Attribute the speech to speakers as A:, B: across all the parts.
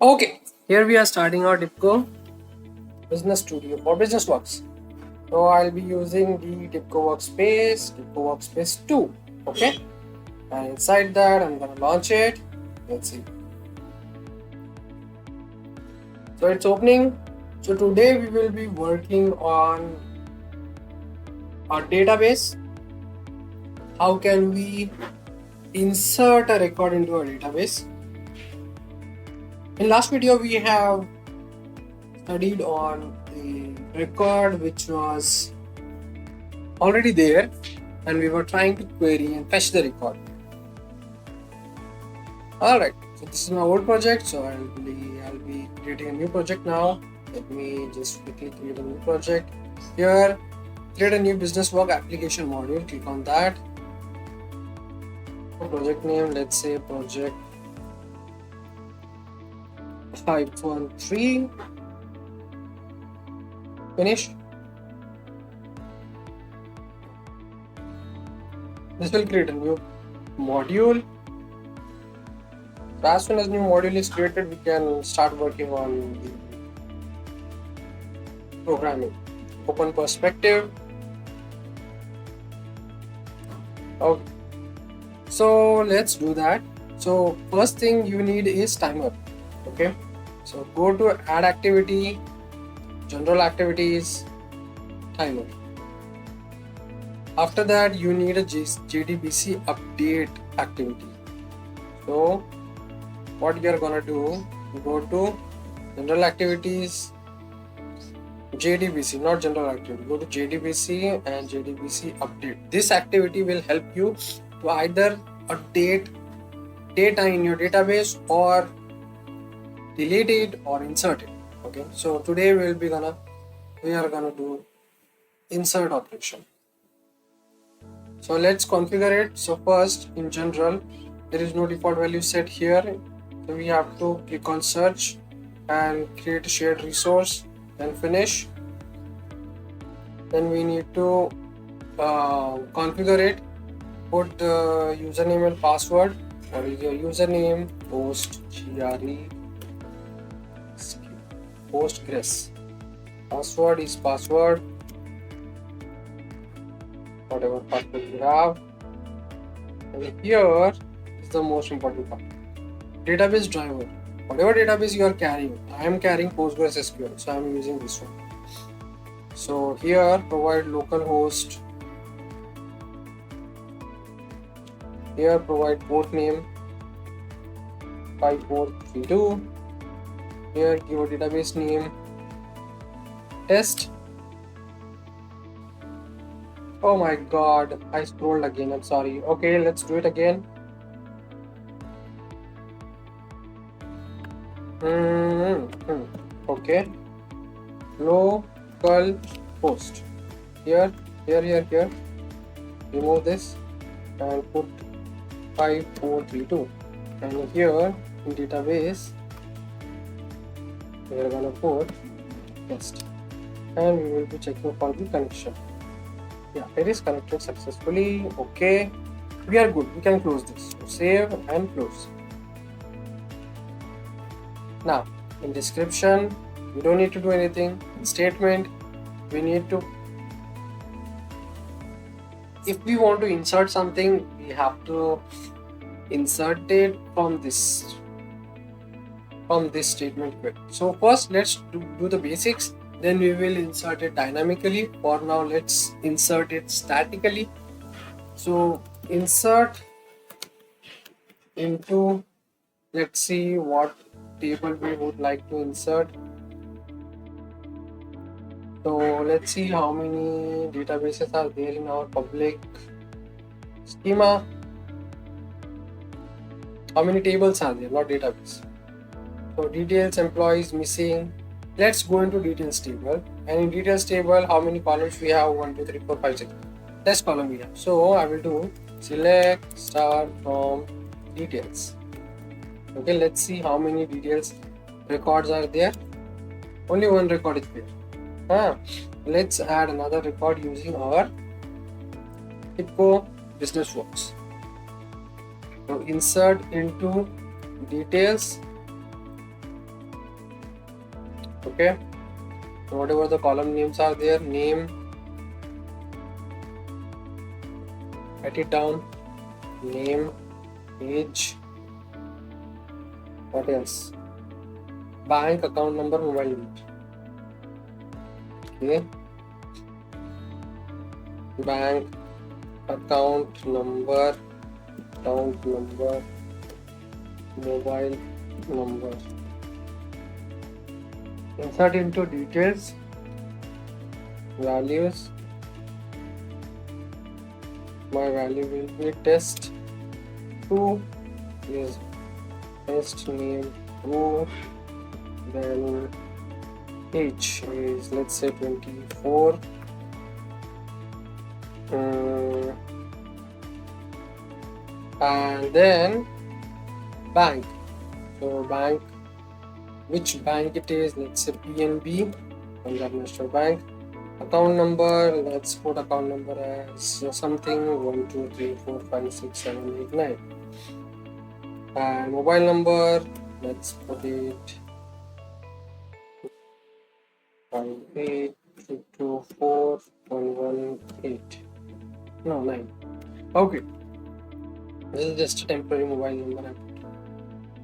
A: Okay, here we are starting our Tibco Business Studio for Business Works. So I'll be using the Tibco Workspace 2. Okay, and inside that I'm gonna launch it. Let's see. So it's opening. So today we will be working on our database. How can we insert a record into our database? In last video we have studied on the record which was already there and we were trying to query and fetch the record. Alright, so this is my old project, so I'll be creating a new project now. Let me just quickly create a new project. Here, create a new business work application module, click on that. Project name, let's say project 513. Finish. This will create a new module. So as soon as new module is created, we can start working on the programming. Open perspective. Okay. So let's do that. So first thing you need is timer. Okay. So go to add activity, general activities, timer. After that, you need a JDBC update activity. So what you're gonna do, go to general activities, JDBC, not general activity, go to JDBC and JDBC update. This activity will help you to either update data in your database or delete it or insert it. Okay, so today we are gonna do insert operation. So let's configure it. So first, in general, there is no default value set here. So we have to click on search and create a shared resource and finish. Then we need to configure it. Put the username and password. What is your username? Postgres. Password is password. Whatever password you have. And here is the most important part. Database driver. Whatever database you are carrying, I am carrying PostgreSQL, so I am using this one. So here provide localhost. Here provide port name 5432. Here give a database name test. Oh my god, I scrolled again, I'm sorry. Okay, let's do it again. Okay, local host. Here, remove this and put 5432. And here in database, we are gonna put test. And we will be checking for the connection. Yeah, it is connected successfully. Okay, we are good. We can close this. So save and close. Now, in description, we don't need to do anything. In statement, we need to. If we want to insert something, we have to insert it from this statement quit. So first, let's do the basics. Then we will insert it dynamically. For now, let's insert it statically. So insert into, let's see what table we would like to insert. So let's see how many databases are there in our public schema. How many tables are there, not database. So details, employees missing. Let's go into details table, and in details table, how many columns we have? 1, 2, 3, 4, 5, 6. This column we have. So I will do select start from details. Okay, let's see how many details records are there. Only one record is there. Let's add another record using our Tibco Business Works. So insert into details. Okay, so whatever the column names are there, name, write it down, name, age, what else, bank account number, mobile number. Okay, bank account number, mobile number. Insert into details, values. My value will be test 2 is test name 2, then age is, let's say, 24. And then bank. So bank, which bank it is, let's say PNB, Punjab National Bank. Account number, let's put account number as something 1 2 3 4 5 6 7 8 9. And mobile number, let's put it 58224118. No, 9. Okay, this is just a temporary mobile number.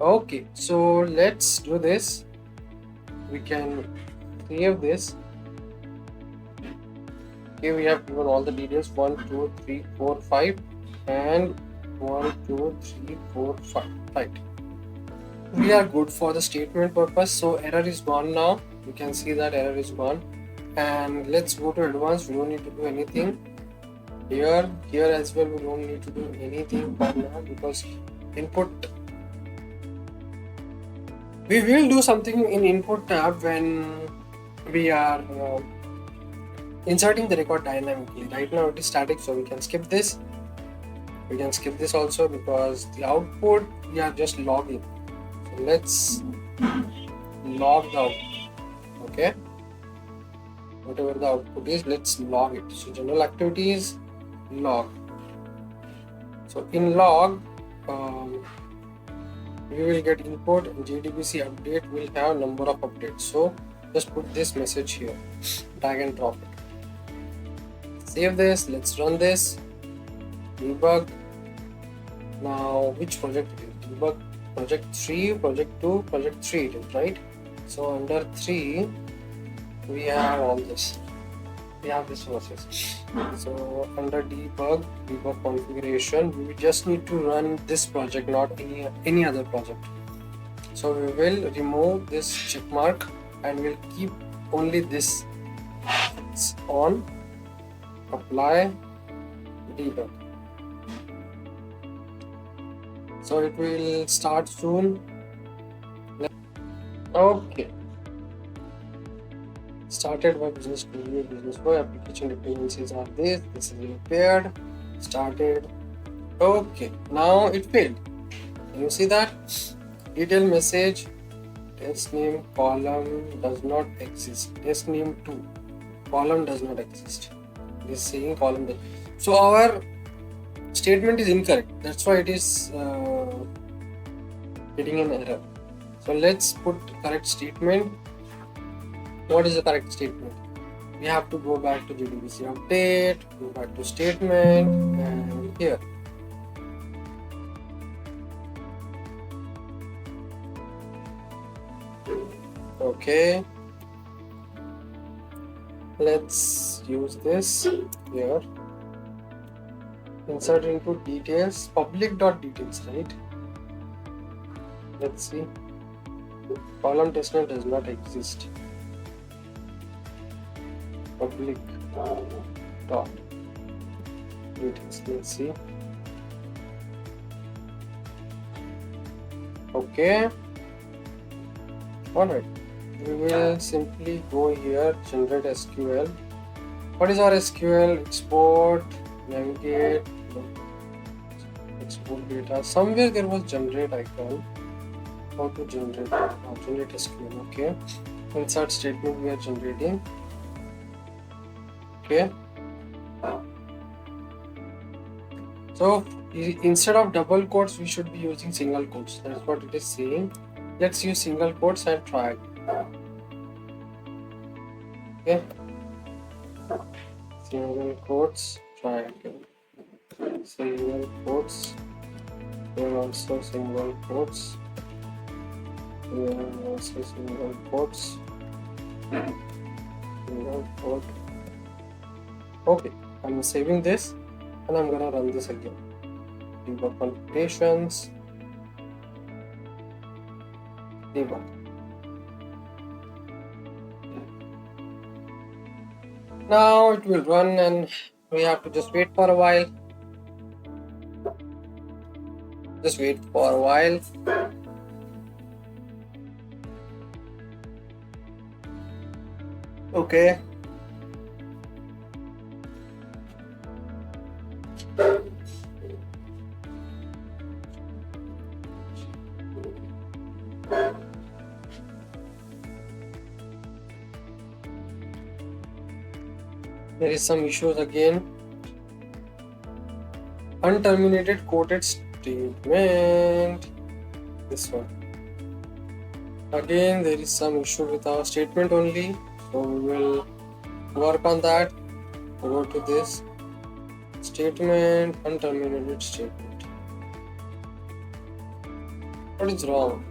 A: Okay, so let's do this. We can save this. Okay, we have given all the details 1 2 3 4 5 and 1 2 3 4 5. Right, we are good for the statement purpose. So error is gone now. You can see that error is gone. And let's go to advanced. We don't need to do anything here as well. We don't need to do anything for now, because input, we will do something in input tab when we are inserting the record dynamically. Right now it is static, so we can skip this. We can skip this also, because the output we are just logging. So let's log the output. Okay, whatever the output is, let's log it. So general activities, log. So in log, we will get input, and JDBC update will have number of updates. So just put this message here, drag and drop it. Save this, let's run this, debug. Now which project it is? Debug project 3, project 2, project 3 it is, right? So under 3 we have all this. We have this process. So under debug configuration, we just need to run this project, not any other project. So we will remove this check mark and we'll keep only this on. Apply, debug. So it will start soon. Okay. Started by business preview, business flow, application dependencies are this is repaired, started. Okay, now it failed. Can you see that? Detail message, test name column does not exist. Test name 2, column does not exist. This is saying column does. So our statement is incorrect. That's why it is getting an error. So let's put correct statement. What is the correct statement? We have to go back to JDBC update, go back to statement, and here. Okay. Let's use this here. Insert into details, public.details, right? Let's see. Column testnet does not exist. Public dot details. Let's see. Okay. Alright. We will simply go here, generate SQL. What is our SQL? Export, navigate, export data. Somewhere there was generate icon. How to generate? Generate SQL. Okay. Insert statement we are generating. Okay. So instead of double quotes, we should be using single quotes. That's what it is saying. Let's use single quotes and try. Okay, single quotes, triangle, single quotes, here also single quotes, here also single quotes, single quote. Okay, I'm saving this and I'm gonna run this again. Debug configurations, debug. Now it will run and we have to just wait for a while. Just wait for a while. Okay. There is some issues again. Unterminated quoted statement. This one. Again, there is some issue with our statement only. So we will work on that. Go to this statement, unterminated statement. What is wrong?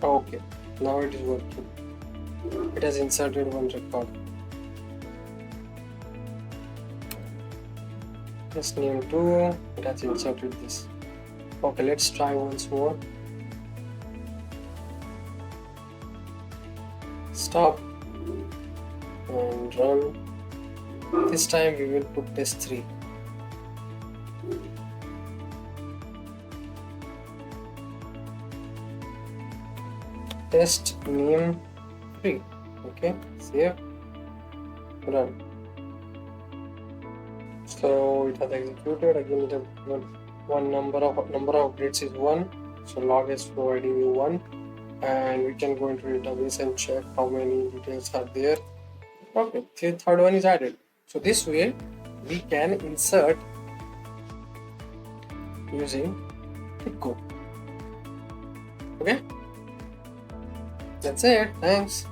A: Okay, now it is working. It has inserted one record. This name 2, it has inserted this. Okay, let's try once more. Stop and run. This time we will put test 3. Test name 3. Okay, save, run. So it has executed. Again, it has one number of updates is 1. So log is providing you 1, and we can go into database and check how many details are there. Okay, the third one is added. So this way we can insert using Tibco. Okay, that's it. Thanks.